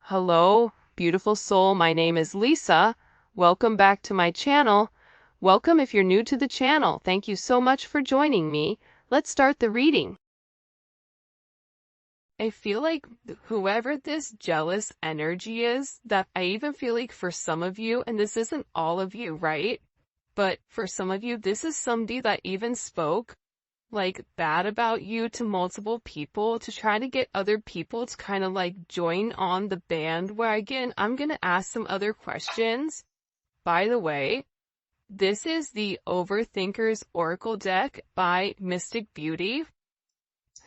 Hello, beautiful soul. My name is Lisa. Welcome back to my channel. Welcome if you're new to the channel. Thank you so much for joining me. Let's start the reading. I feel like whoever this jealous energy is, that I even feel like for some of you, and this isn't all of you, right? But for some of you, this is somebody that even spoke like bad about you to multiple people to try to get other people to kind of like join on the bandwagon. I'm going to ask some other questions. By the way, this is the Overthinker's Oracle deck by Mystic Beauty.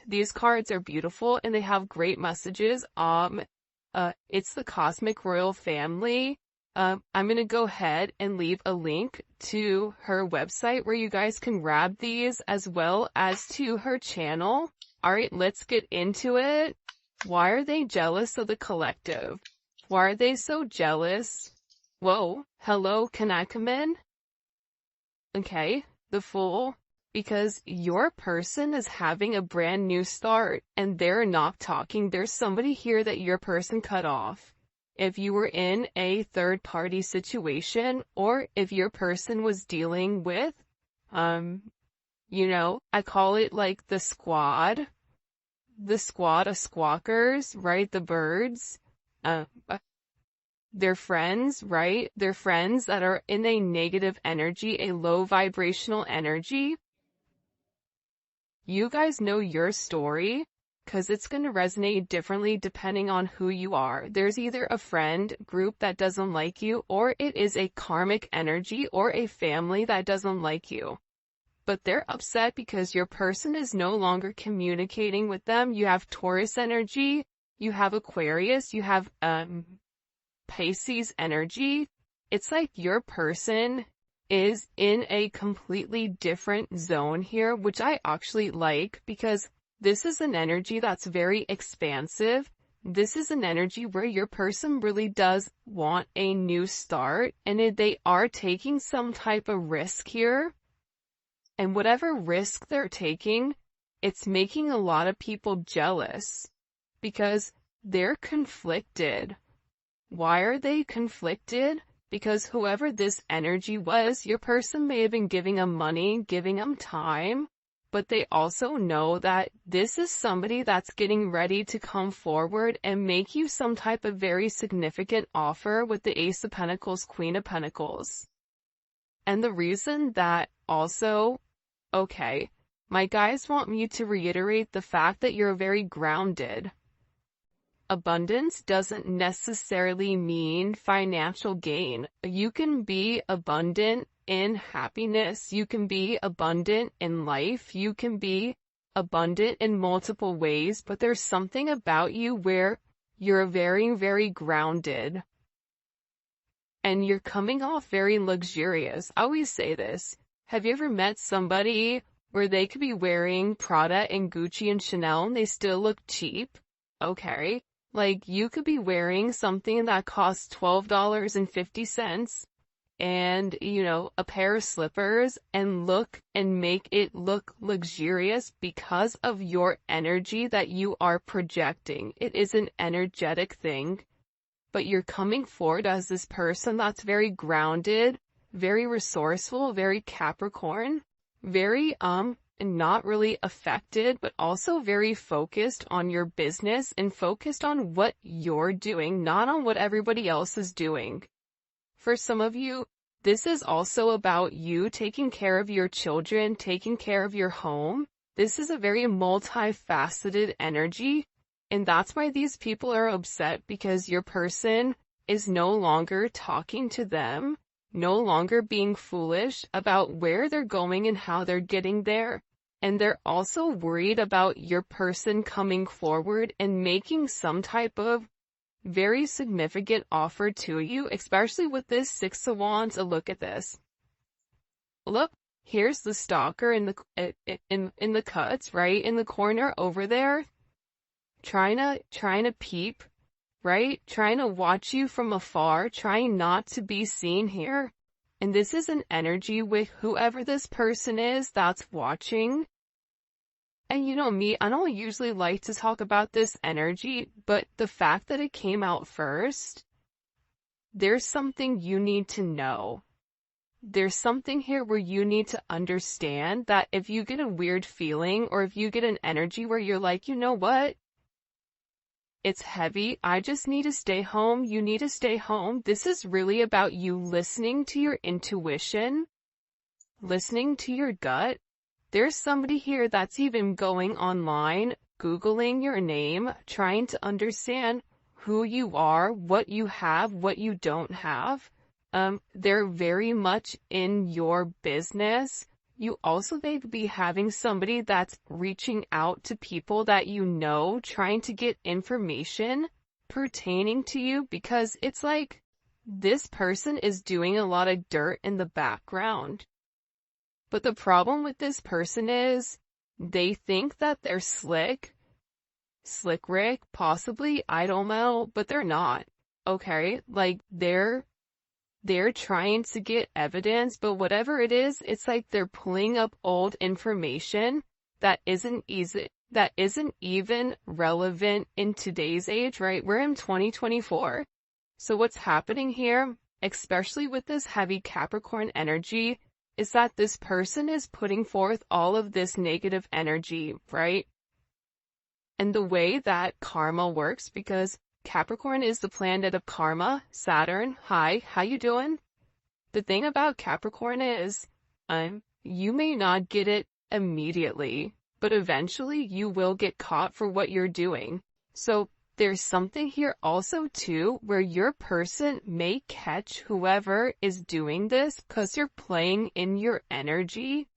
These cards are beautiful and they have great messages. It's the Cosmic Royal Family. I'm going to go ahead and leave a link to her website where you guys can grab these as well as to her channel. All right, let's get into it. Why are they jealous of the collective? Why are they so jealous? Whoa, hello, can I come in? Okay, the Fool. Because your person is having a brand new start and they're not talking. There's somebody here that your person cut off. If you were in a third-party situation, or if your person was dealing with, I call it like the squad of squawkers, right? The birds, they're friends, right? They're friends that are in a negative energy, a low vibrational energy. You guys know your story, because it's going to resonate differently depending on who you are. There's either a friend group that doesn't like you, or it is a karmic energy or a family that doesn't like you. But they're upset because your person is no longer communicating with them. You have Taurus energy, you have Aquarius, you have Pisces energy. It's like your person is in a completely different zone here, which I actually like because this is an energy that's very expansive. This is an energy where your person really does want a new start, and they are taking some type of risk here. And whatever risk they're taking, it's making a lot of people jealous because they're conflicted. Why are they conflicted? Because whoever this energy was, your person may have been giving them money, giving them time, but they also know that this is somebody that's getting ready to come forward and make you some type of very significant offer with the Ace of Pentacles, Queen of Pentacles. And the reason that also, okay, my guys want me to reiterate the fact that you're very grounded. Abundance doesn't necessarily mean financial gain. You can be abundant in happiness. You can be abundant in life. You can be abundant in multiple ways, but there's something about you where you're very, very grounded. And you're coming off very luxurious. I always say this. Have you ever met somebody where they could be wearing Prada and Gucci and Chanel and they still look cheap? Okay. Like, you could be wearing something that costs $12.50 and, a pair of slippers and make it look luxurious because of your energy that you are projecting. It is an energetic thing, but you're coming forward as this person that's very grounded, very resourceful, very Capricorn, very, not really affected, but also very focused on your business and focused on what you're doing, not on what everybody else is doing. For some of you, this is also about you taking care of your children, taking care of your home. This is a very multifaceted energy, and that's why these people are upset, because your person is no longer talking to them, no longer being foolish about where they're going and how they're getting there. And they're also worried about your person coming forward and making some type of very significant offer to you, especially with this Six of Wands. Look at this. Look, here's the stalker in the cuts, right? In the corner over there, trying to peep, right? Trying to watch you from afar, trying not to be seen here. And this is an energy with whoever this person is that's watching. And you know me, I don't usually like to talk about this energy, but the fact that it came out first, there's something you need to know. There's something here where you need to understand that if you get a weird feeling or if you get an energy where you're like, you know what? It's heavy. I just need to stay home. You need to stay home. This is really about you listening to your intuition, listening to your gut. There's somebody here that's even going online, Googling your name, trying to understand who you are, what you have, what you don't have. They're very much in your business. You also may be having somebody that's reaching out to people that you know, trying to get information pertaining to you, because it's like this person is doing a lot of dirt in the background. But the problem with this person is they think that they're slick Rick, possibly, I don't know, but they're not. Okay? Like they're trying to get evidence, but whatever it is, it's like they're pulling up old information that isn't even relevant in today's age, right? We're in 2024. So what's happening here, especially with this heavy Capricorn energy, is that this person is putting forth all of this negative energy, right? And the way that karma works, because Capricorn is the planet of karma, Saturn, hi, how you doing? The thing about Capricorn is, you may not get it immediately, but eventually you will get caught for what you're doing. So there's something here also too, where your person may catch whoever is doing this because you're playing in your energy.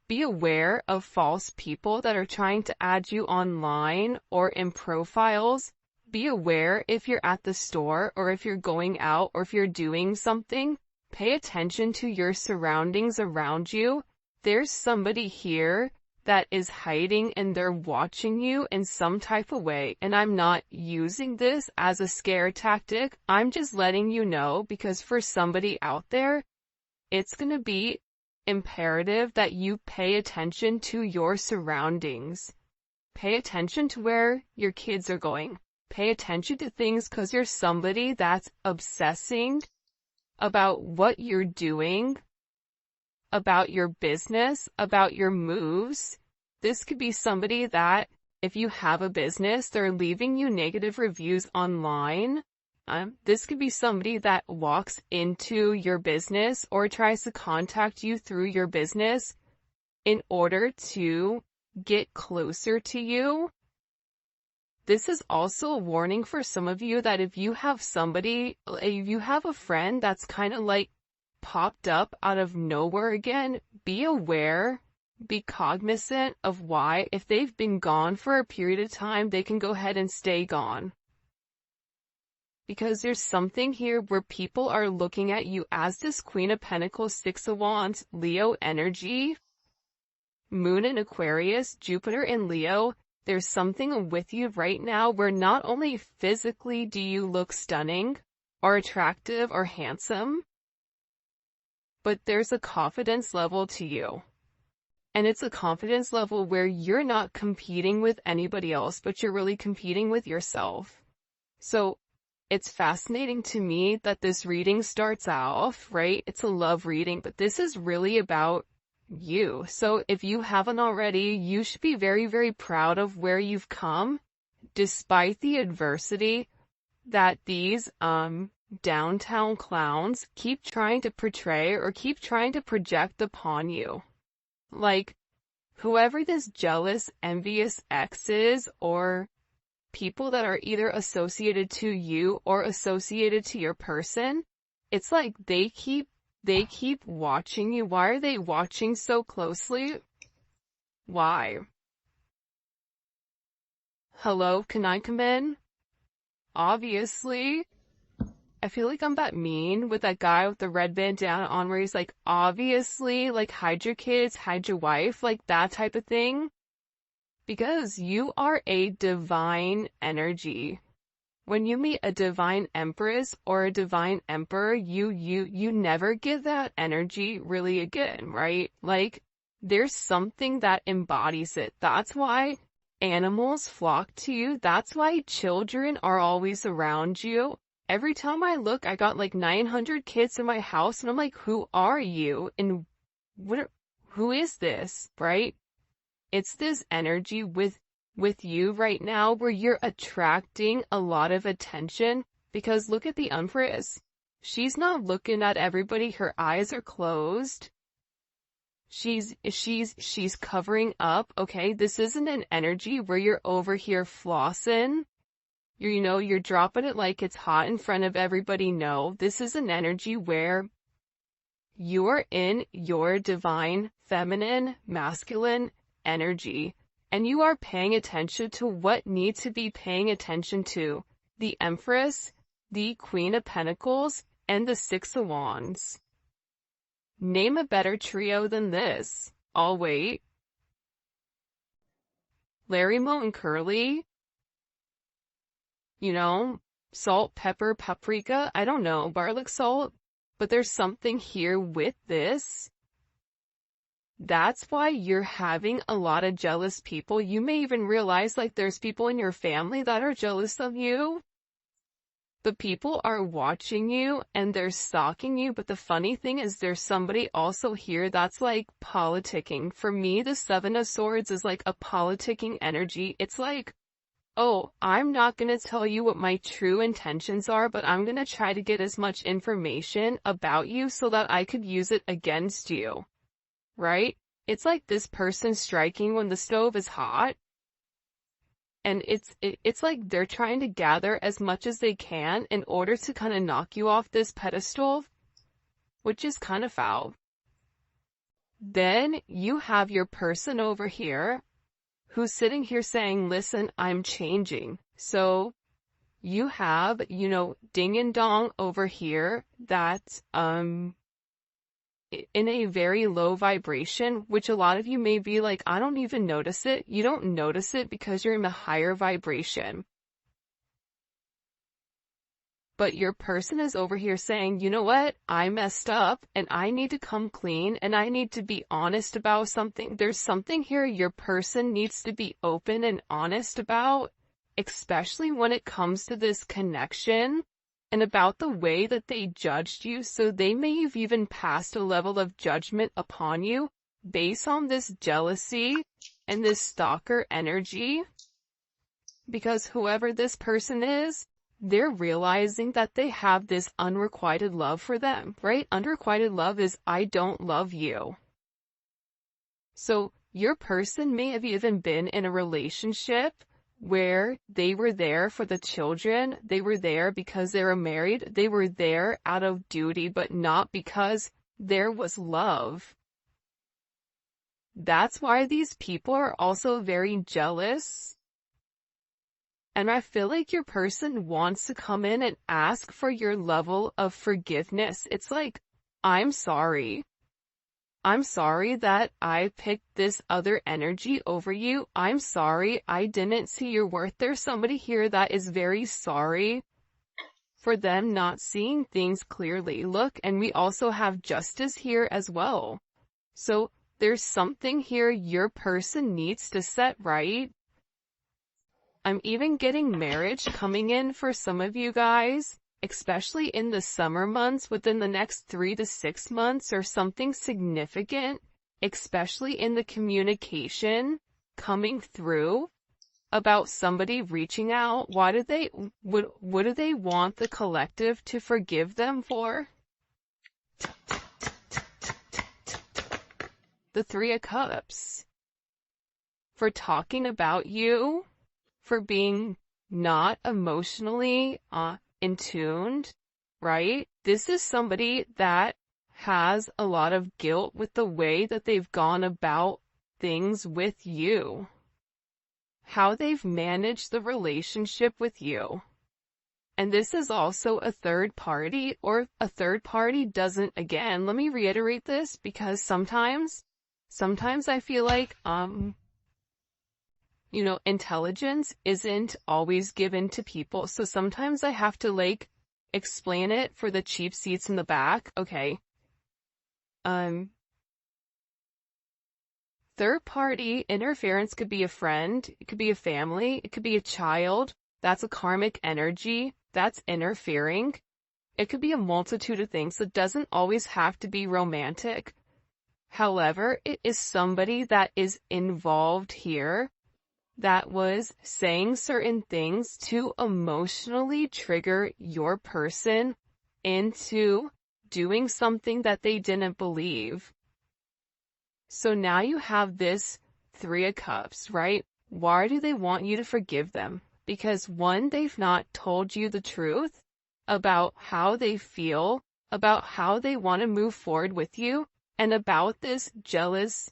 Be aware of false people that are trying to add you online or in profiles. Be aware if you're at the store or if you're going out or if you're doing something. Pay attention to your surroundings around you. There's somebody here that is hiding and they're watching you in some type of way. And I'm not using this as a scare tactic. I'm just letting you know, because for somebody out there, it's going to be imperative that you pay attention to your surroundings. Pay attention to where your kids are going. Pay attention to things, because you're somebody that's obsessing about what you're doing, about your business, about your moves. This could be somebody that, if you have a business, they're leaving you negative reviews online. This could be somebody that walks into your business or tries to contact you through your business in order to get closer to you. This is also a warning for some of you that if you have a friend that's kind of like popped up out of nowhere again, be aware, be cognizant of why. If they've been gone for a period of time, they can go ahead and stay gone. Because there's something here where people are looking at you as this Queen of Pentacles, Six of Wands, Leo energy, Moon in Aquarius, Jupiter in Leo. There's something with you right now where not only physically do you look stunning or attractive or handsome, but there's a confidence level to you. And it's a confidence level where you're not competing with anybody else, but you're really competing with yourself. So it's fascinating to me that this reading starts off, right? It's a love reading, but this is really about you. So if you haven't already, you should be very, very proud of where you've come, despite the adversity that these downtown clowns keep trying to portray or keep trying to project upon you. Like, whoever this jealous, envious ex is, or people that are either associated to you or associated to your person, it's like they keep watching you. Why are they watching so closely? Why? Hello, can I come in? Obviously. I feel like I'm that mean with that guy with the red bandana on where he's like, obviously, like, hide your kids, hide your wife, like that type of thing. Because you are a divine energy. When you meet a divine empress or a divine emperor, you never get that energy really again, right? Like, There's something that embodies it. That's why animals flock to you. That's why children are always around you. Every time I look, I got like 900 kids in my house, and I'm like, who are you? And who is this, right? It's this energy with you right now where you're attracting a lot of attention, because look at the Empress. She's not looking at everybody. Her eyes are closed. She's covering up, okay? This isn't an energy where you're over here flossing. You're dropping it like it's hot in front of everybody. No, this is an energy where you're in your divine, feminine, masculine energy, and you are paying attention to what needs to be paying attention to. The Empress, the Queen of Pentacles, and the Six of Wands. Name a better trio than this. I'll wait. Larry, Moe, and Curly. Salt, pepper, paprika. I don't know, garlic salt. But there's something here with this. That's why you're having a lot of jealous people. You may even realize like there's people in your family that are jealous of you. The people are watching you and they're stalking you, but the funny thing is there's somebody also here that's like politicking. For me, the Seven of Swords is like a politicking energy. It's like, oh, I'm not going to tell you what my true intentions are, but I'm going to try to get as much information about you so that I could use it against you. Right? It's like this person striking when the stove is hot. And it's like they're trying to gather as much as they can in order to kind of knock you off this pedestal, which is kind of foul. Then you have your person over here who's sitting here saying, listen, I'm changing. So you have, ding and dong over here that's, in a very low vibration, which a lot of you may be like, I don't even notice it. You don't notice it because you're in a higher vibration. But your person is over here saying, you know what? I messed up and I need to come clean and I need to be honest about something. There's something here your person needs to be open and honest about, especially when it comes to this connection. And about the way that they judged you, so they may have even passed a level of judgment upon you based on this jealousy and this stalker energy. Because whoever this person is, they're realizing that they have this unrequited love for them, right? Unrequited love is, I don't love you. So your person may have even been in a relationship where they were there for the children, they were there because they were married, they were there out of duty, but not because there was love. That's why these people are also very jealous. And I feel like your person wants to come in and ask for your level of forgiveness. It's like, I'm sorry. I'm sorry that I picked this other energy over you. I'm sorry I didn't see your worth. There's somebody here that is very sorry for them not seeing things clearly. Look, and we also have justice here as well. So there's something here your person needs to set right. I'm even getting marriage coming in for some of you guys. Especially in the summer months, within the next 3 to 6 months, or something significant, especially in the communication coming through about somebody reaching out. What do they want the collective to forgive them for? The Three of Cups. For talking about you, for being not emotionally, in tuned, right? This is somebody that has a lot of guilt with the way that they've gone about things with you. How they've managed the relationship with you. And this is also a third party, or a third party doesn't, again, let me reiterate this, because sometimes I feel like, intelligence isn't always given to people. So sometimes I have to like explain it for the cheap seats in the back. Okay. Third party interference could be a friend, it could be a family, it could be a child. That's a karmic energy. That's interfering. It could be a multitude of things. It doesn't always have to be romantic. However, it is somebody that is involved here that was saying certain things to emotionally trigger your person into doing something that they didn't believe. So now you have this Three of Cups, right? Why do they want you to forgive them? Because one, they've not told you the truth about how they feel, about how they want to move forward with you, and about this jealous,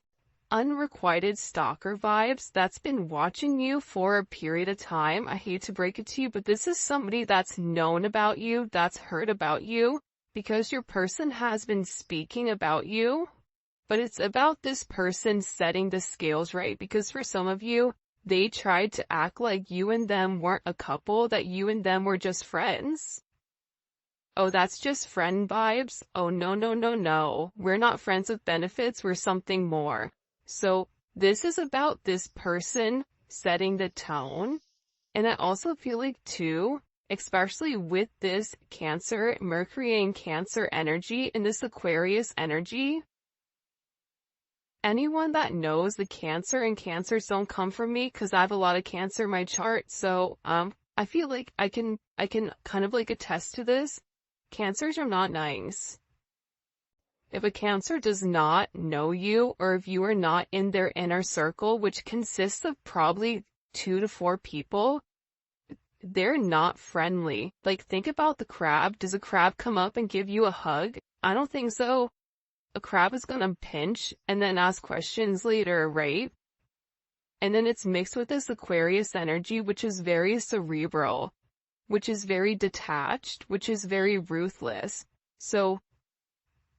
unrequited stalker vibes that's been watching you for a period of time. I hate to break it to you, but this is somebody that's known about you, that's heard about you, because your person has been speaking about you. But it's about this person setting the scales right, because for some of you, they tried to act like you and them weren't a couple, that you and them were just friends. Oh, that's just friend vibes? Oh, no, no, no, no. We're not friends with benefits, we're something more. So this is about this person setting the tone. And I also feel like too, especially with this Cancer, Mercury and Cancer energy and this Aquarius energy, anyone that knows the Cancer and Cancers don't come from me because I have a lot of Cancer in my chart. So, I feel like I can kind of like attest to this. Cancers are not nice. If a Cancer does not know you, or if you are not in their inner circle, which consists of probably 2 to 4 people, they're not friendly. Like, think about the crab. Does a crab come up and give you a hug? I don't think so. A crab is gonna pinch and then ask questions later, right? And then it's mixed with this Aquarius energy, which is very cerebral, which is very detached, which is very ruthless. So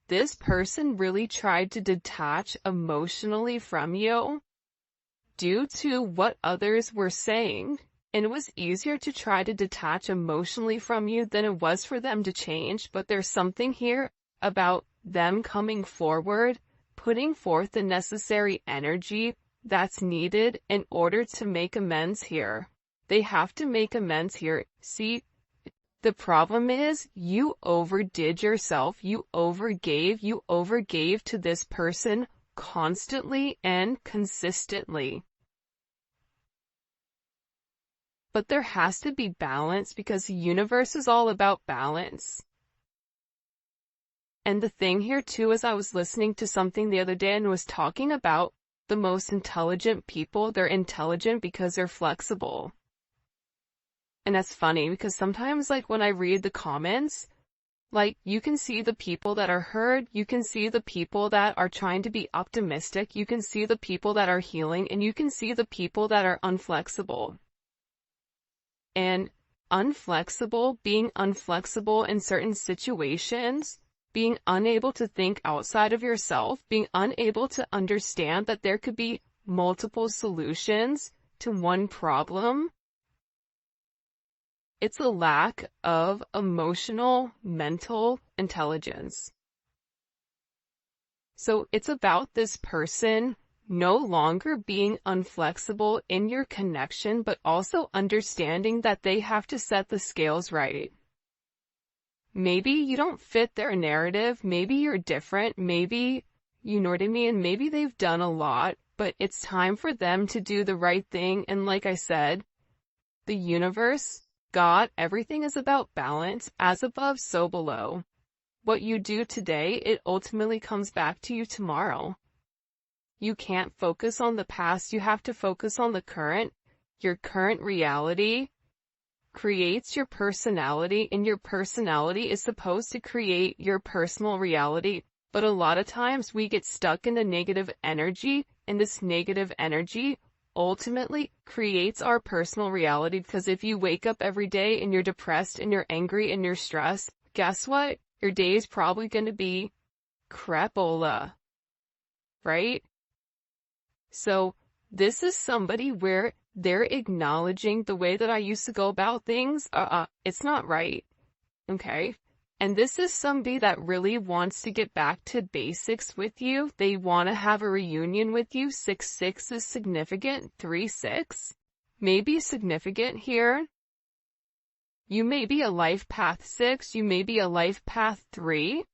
this person really tried to detach emotionally from you due to what others were saying. And it was easier to try to detach emotionally from you than it was for them to change. But there's something here about them coming forward, putting forth the necessary energy that's needed in order to make amends here. They have to make amends here. See, the problem is you overdid yourself. You overgave to this person constantly and consistently. But there has to be balance, because the universe is all about balance. And the thing here too is I was listening to something the other day and was talking about the most intelligent people. They're intelligent because they're flexible. And that's funny because sometimes, like, when I read the comments, like, you can see the people that are hurt, you can see the people that are trying to be optimistic, you can see the people that are healing, and you can see the people that are unflexible. And being unflexible in certain situations, being unable to think outside of yourself, being unable to understand that there could be multiple solutions to one problem. It's a lack of emotional, mental intelligence. So it's about this person no longer being unflexible in your connection, but also understanding that they have to set the scales right. Maybe you don't fit their narrative, maybe you're different, maybe, you know what I mean, maybe they've done a lot, but it's time for them to do the right thing. And like I said, the universe, God, everything is about balance, as above, so below. What you do today, it ultimately comes back to you tomorrow. You can't focus on the past, you have to focus on the current. Your current reality creates your personality, and your personality is supposed to create your personal reality. But a lot of times we get stuck in the negative energy, and this negative energy ultimately creates our personal reality. Because if you wake up every day and you're depressed and you're angry and you're stressed, guess what? Your day is probably going to be crapola, right? So this is somebody where they're acknowledging the way that I used to go about things. It's not right. Okay. And this is somebody that really wants to get back to basics with you. They want to have a reunion with you. 6-6 is significant. 3-6 may be significant here. You may be a life path 6. You may be a life path 3.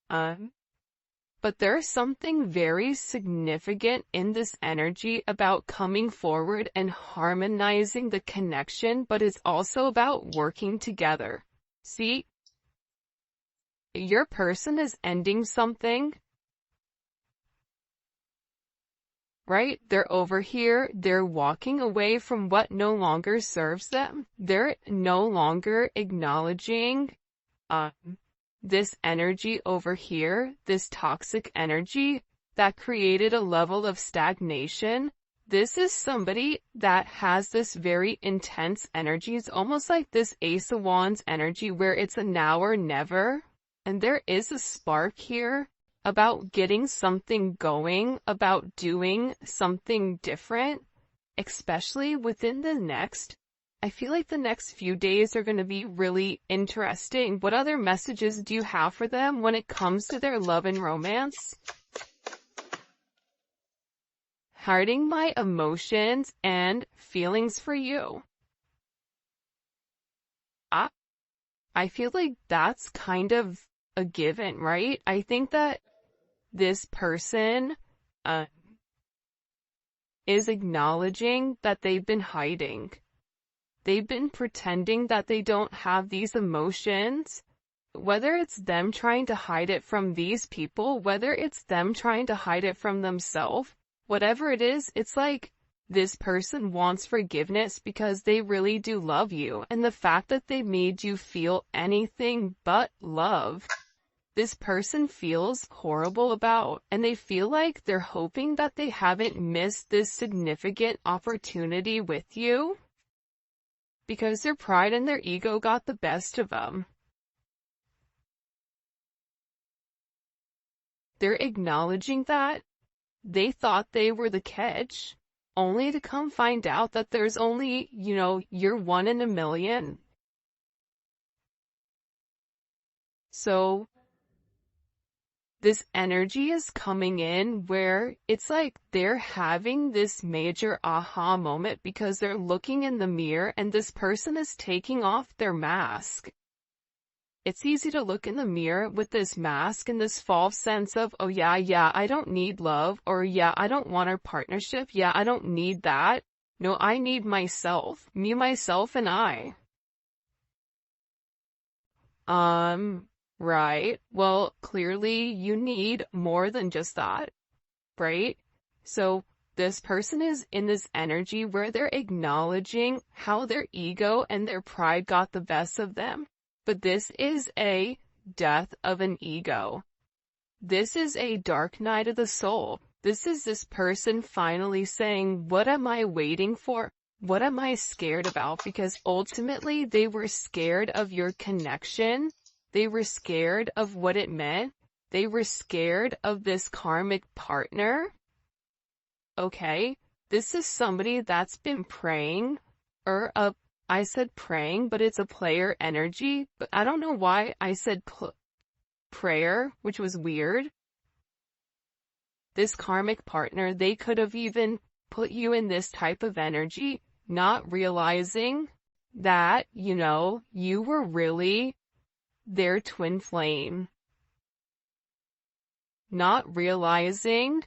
But there's something very significant in this energy about coming forward and harmonizing the connection, but it's also about working together. See? Your person is ending something, right? They're over here, they're walking away from what no longer serves them. They're no longer acknowledging this energy over here, this toxic energy that created a level of stagnation. This is somebody that has this very intense energy. It's almost like this Ace of Wands energy where it's a now or never. And there is a spark here about getting something going, about doing something different, especially within the next. I feel like the next few days are going to be really interesting. What other messages do you have for them when it comes to their love and romance? Hiding my emotions and feelings for you. I feel like that's kind of a given, right? I think that this person is acknowledging that they've been hiding. They've been pretending that they don't have these emotions, whether it's them trying to hide it from these people, whether it's them trying to hide it from themselves, whatever it is, it's like this person wants forgiveness because they really do love you. And the fact that they made you feel anything but love, this person feels horrible about, and they feel like they're hoping that they haven't missed this significant opportunity with you because their pride and their ego got the best of them. They're acknowledging that they thought they were the catch, only to come find out that there's only, you're 1 in a million. So this energy is coming in where it's like they're having this major aha moment because they're looking in the mirror and this person is taking off their mask. It's easy to look in the mirror with this mask and this false sense of, oh yeah, I don't need love, or yeah, I don't want a partnership, yeah, I don't need that. No, I need myself, me, myself, and I. Right. Well, clearly you need more than just that, right? So this person is in this energy where they're acknowledging how their ego and their pride got the best of them. But this is a death of an ego. This is a dark night of the soul. This is this person finally saying, what am I waiting for? What am I scared about? Because ultimately they were scared of your connection. They were scared of what it meant. They were scared of this karmic partner. Okay, this is somebody that's been praying, I said praying, but it's a player energy, but I don't know why I said prayer, which was weird. This karmic partner, they could have even put you in this type of energy, not realizing that, you were really their twin flame. Not realizing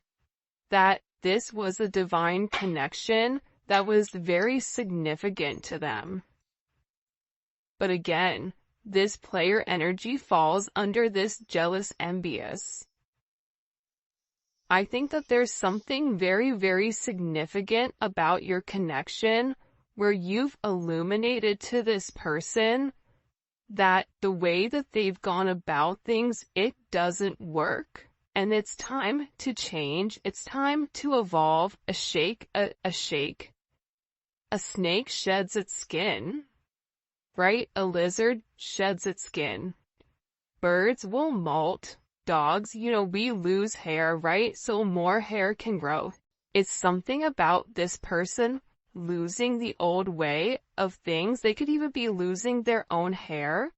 that this was a divine connection that was very significant to them. But again, this player energy falls under this jealous, envious. I think that there's something very, very significant about your connection where you've illuminated to this person that the way that they've gone about things, it doesn't work. And it's time to change. It's time to evolve. A shake. A snake sheds its skin, right? A lizard sheds its skin. Birds will molt. Dogs, we lose hair, right? So more hair can grow. It's something about this person losing the old way of things. They could even be losing their own hair.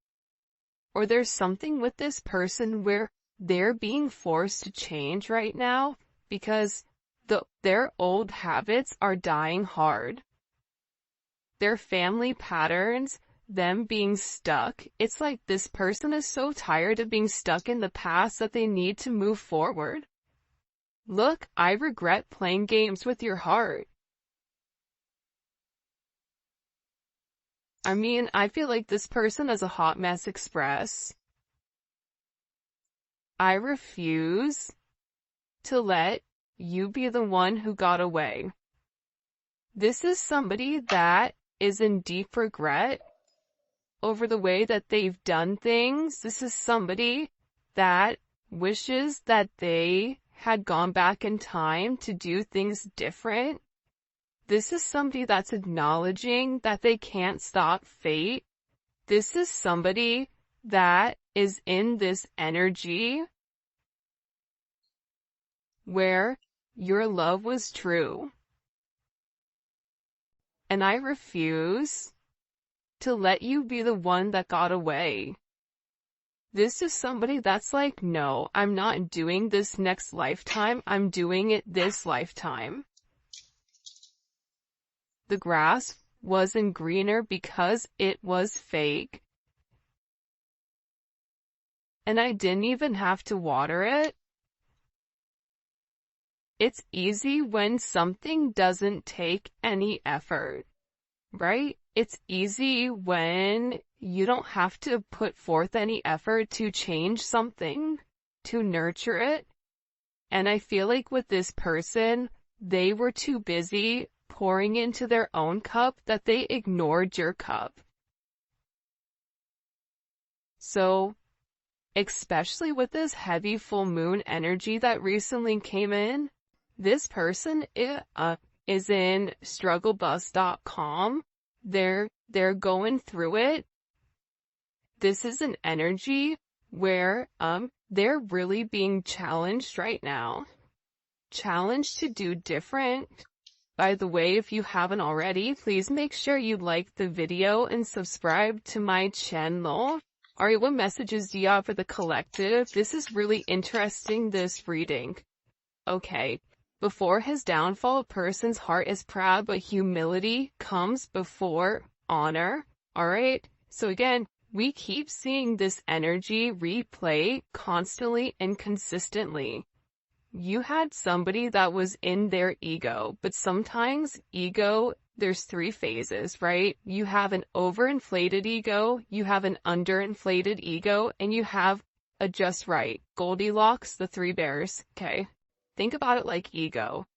or there's something with this person where they're being forced to change right now because their old habits are dying hard. Their family patterns, them being stuck, it's like this person is so tired of being stuck in the past that they need to move forward. Look, I regret playing games with your heart. I mean, I feel like this person is a hot mess express. I refuse to let you be the one who got away. This is somebody that is in deep regret over the way that they've done things. This is somebody that wishes that they had gone back in time to do things different. This is somebody that's acknowledging that they can't stop fate. This is somebody that is in this energy where your love was true. And I refuse to let you be the one that got away. This is somebody that's like, no, I'm not doing this next lifetime. I'm doing it this lifetime. The grass wasn't greener because it was fake. And I didn't even have to water it. It's easy when something doesn't take any effort, right? It's easy when you don't have to put forth any effort to change something, to nurture it. And I feel like with this person, they were too busy pouring into their own cup that they ignored your cup. So, especially with this heavy full moon energy that recently came in, this person is in strugglebus.com. They're going through it. This is an energy where they're really being challenged right now. Challenged to do different. By the way, if you haven't already, please make sure you like the video and subscribe to my channel. Alright, what messages do you have for the collective? This is really interesting, this reading. Okay. Before his downfall, a person's heart is proud, but humility comes before honor. Alright? So again, we keep seeing this energy replay constantly and consistently. You had somebody that was in their ego, but sometimes ego, there's three phases, right? You have an overinflated ego, you have an underinflated ego, and you have a just right. Goldilocks, the three bears, okay? Think about it like ego.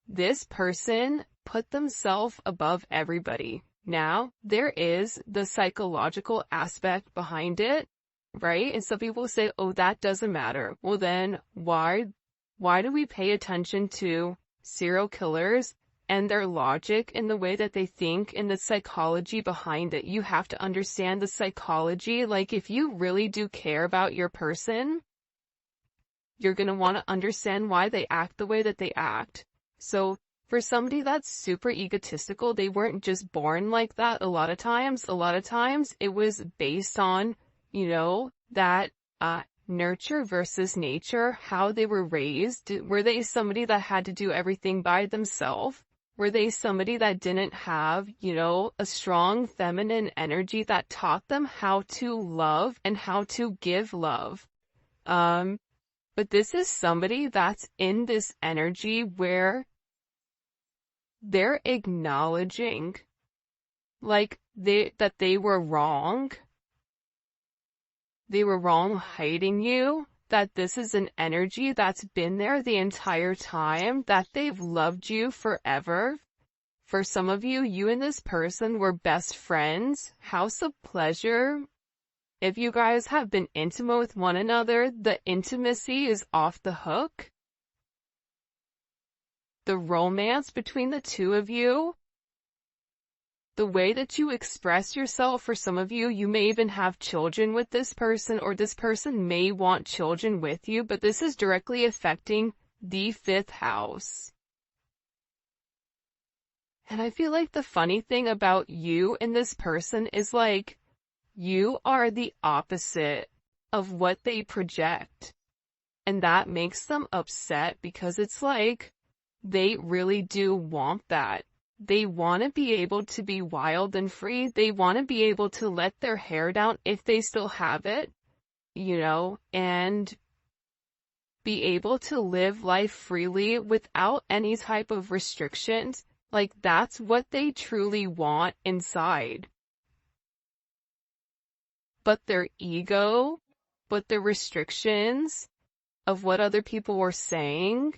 This person put themselves above everybody. Now, there is the psychological aspect behind it, right? And some people say, oh, that doesn't matter. Well, then why do we pay attention to serial killers and their logic and the way that they think and the psychology behind it? You have to understand the psychology. Like, if you really do care about your person, you're going to want to understand why they act the way that they act. So for somebody that's super egotistical, they weren't just born like that. A lot of times it was based on, that nurture versus nature, how they were raised. Were they somebody that had to do everything by themselves? Were they somebody that didn't have, a strong feminine energy that taught them how to love and how to give love? But this is somebody that's in this energy where they're acknowledging, like, that they were wrong. They were wrong hiding you, that this is an energy that's been there the entire time, that they've loved you forever. For some of you, you and this person were best friends, house of pleasure. If you guys have been intimate with one another, the intimacy is off the hook. The romance between the two of you, the way that you express yourself, for some of you, you may even have children with this person, or this person may want children with you, but this is directly affecting the 5th house. And I feel like the funny thing about you and this person is like, You are the opposite of what they project. And that makes them upset because it's like they really do want that. They want to be able to be wild and free. They want to be able to let their hair down if they still have it, and be able to live life freely without any type of restrictions. Like, that's what they truly want inside. But their ego, but the restrictions of what other people were saying,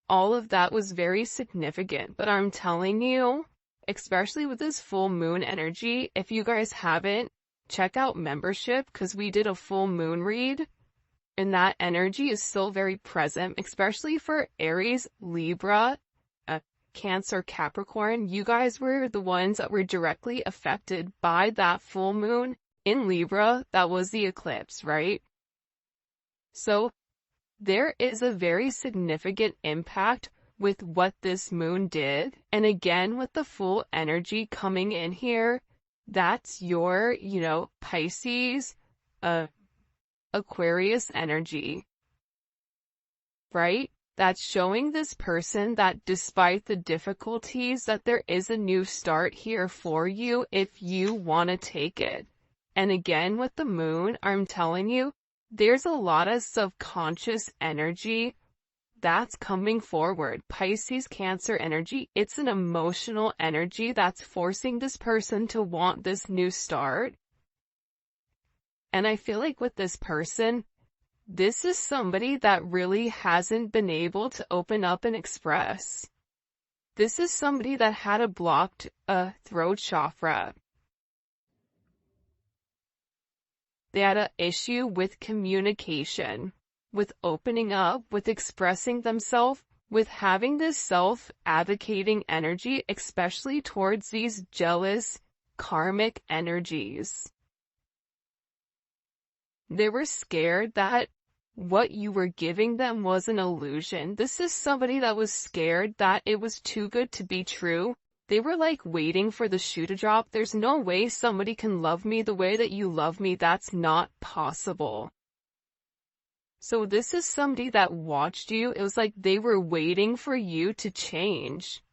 all of that was very significant. But I'm telling you, especially with this full moon energy, if you guys haven't, check out membership, because we did a full moon read, and that energy is still very present, especially for Aries, Libra, Cancer, Capricorn. You guys were the ones that were directly affected by that full moon in Libra. That was the eclipse, right? So there is a very significant impact with what this moon did. And again, with the full energy coming in here, that's your, Pisces, Aquarius energy, right? That's showing this person that despite the difficulties, that there is a new start here for you if you want to take it. And again, with the moon, I'm telling you, there's a lot of subconscious energy that's coming forward. Pisces, Cancer energy, it's an emotional energy that's forcing this person to want this new start. And I feel like with this person, this is somebody that really hasn't been able to open up and express. This is somebody that had a blocked throat chakra. They had an issue with communication, with opening up, with expressing themselves, with having this self-advocating energy, especially towards these jealous, karmic energies. They were scared that what you were giving them was an illusion. This is somebody that was scared that it was too good to be true. They were like waiting for the shoe to drop. There's no way somebody can love me the way that you love me. That's not possible. So this is somebody that watched you. It was like they were waiting for you to change.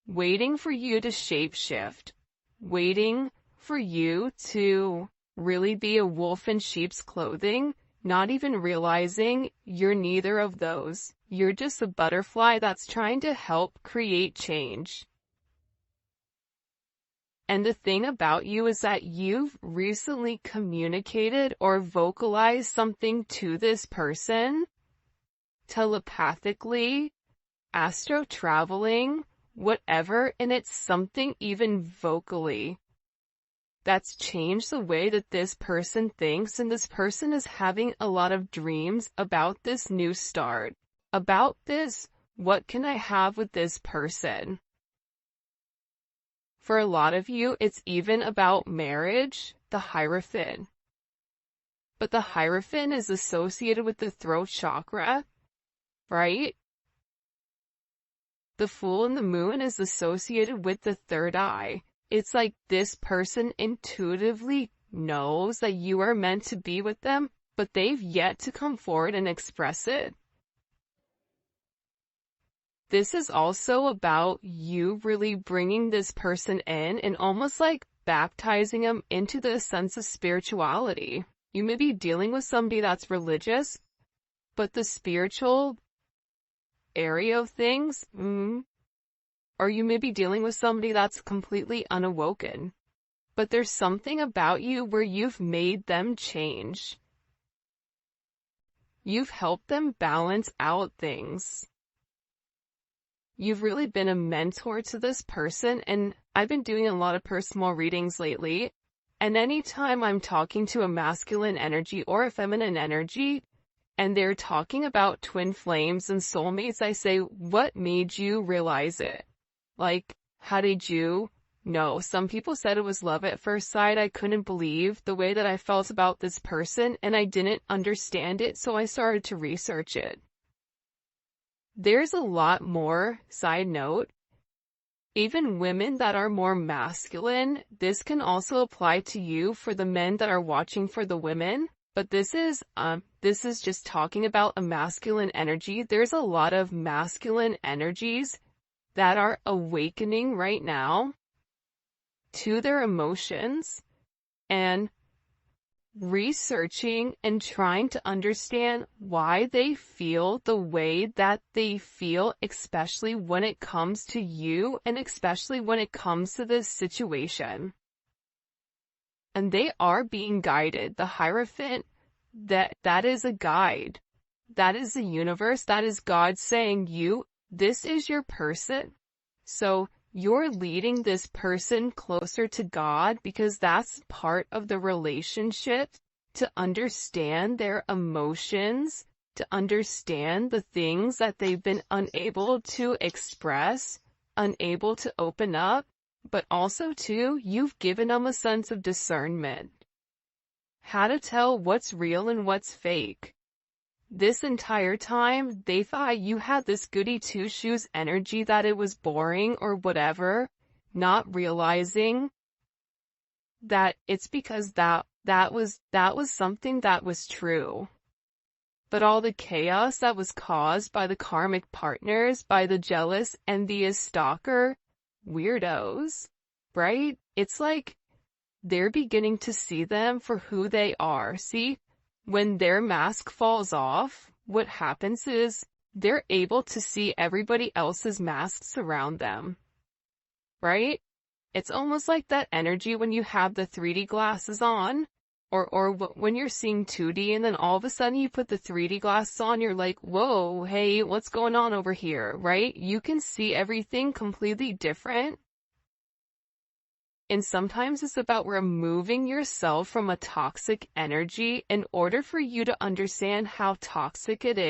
Waiting for you to shapeshift. Waiting for you to really be a wolf in sheep's clothing. Not even realizing you're neither of those. You're just a butterfly that's trying to help create change. And the thing about you is that you've recently communicated or vocalized something to this person, telepathically, astro traveling, whatever, and it's something even vocally that's changed the way that this person thinks, and this person is having a lot of dreams about this new start, about this, what can I have with this person? For a lot of you, it's even about marriage, the Hierophant. But the Hierophant is associated with the throat chakra, right? The Fool and the Moon is associated with the third eye. It's like this person intuitively knows that you are meant to be with them, but they've yet to come forward and express it. This is also about you really bringing this person in and almost like baptizing them into the sense of spirituality. You may be dealing with somebody that's religious, but the spiritual area of things, or you may be dealing with somebody that's completely unawoken. But there's something about you where you've made them change. You've helped them balance out things. You've really been a mentor to this person, and I've been doing a lot of personal readings lately, and anytime I'm talking to a masculine energy or a feminine energy, and they're talking about twin flames and soulmates, I say, what made you realize it? Like, how did you know? Some people said it was love at first sight. I couldn't believe the way that I felt about this person, and I didn't understand it, so I started to research it. There's a lot more, side note, Even women that are more masculine, this can also apply to you for the men that are watching for the women. But this is just talking about a masculine energy. There's a lot of masculine energies that are awakening right now to their emotions and researching and trying to understand why they feel the way that they feel, especially when it comes to you and especially when it comes to this situation. And they are being guided. The Hierophant, that is a guide. That is the universe. That is God saying, this is your person. So you're leading this person closer to God because that's part of the relationship, to understand their emotions, to understand the things that they've been unable to express, unable to open up, but also too, you've given them a sense of discernment. How to tell what's real and what's fake. This entire time, they thought you had this goody two-shoes energy, that it was boring or whatever, not realizing that it's because that was something that was true. But all the chaos that was caused by the karmic partners, by the jealous, envious stalker weirdos, right? It's like they're beginning to see them for who they are. See? When their mask falls off, what happens is they're able to see everybody else's masks around them, right? It's almost like that energy when you have the 3D glasses on, or when you're seeing 2D and then all of a sudden you put the 3D glasses on, you're like, whoa, hey, what's going on over here, right? You can see everything completely different. And sometimes it's about removing yourself from a toxic energy in order for you to understand how toxic it is.